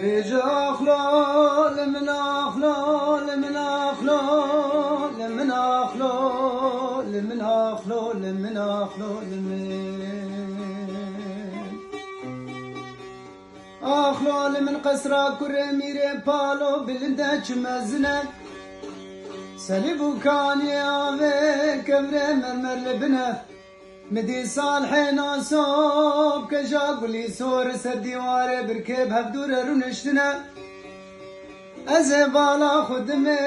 بيجا أخلال من أخلال من أخلال من أخلال من أخلال من أخلال من أخلال من قصرا كره ميره بالو بلنده چمزنه سليبو كان ياوه كمره مرمر لبنه مدي صالحين صوب كجا قولي سور سديواره بركب هفدور رونشتنا ازبالا خدمه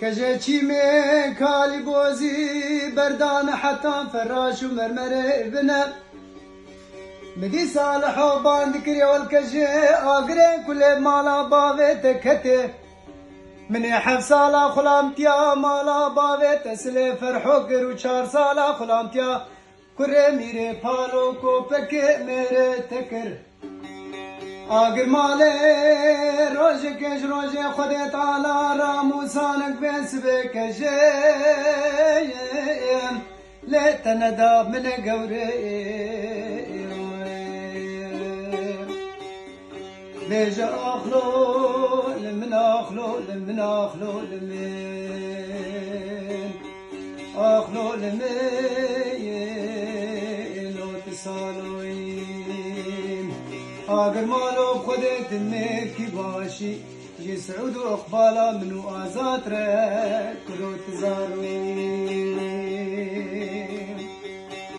كجا چيمه كالي بوزي بردان حتى فراش ومرمر ابنه مدي صالحو باندكري والكجا اقرين كل مالا باوه تكته من 7 سالا خلامتيا مالا باوه تسلي فرحو کرو 4 سالا خلامتيا كره ميره پالو کو پکه میره تکر آگر ماله روز کش روز خود تعالی راموسانک بس بکشیم لتندا من گوره بيجا أخلول من أخلول من أخلول من أخلول من لو تسالوين أقر مالو بخدت الملكي باشي يسعود أقبالا منو آزات رك كلو تزاروين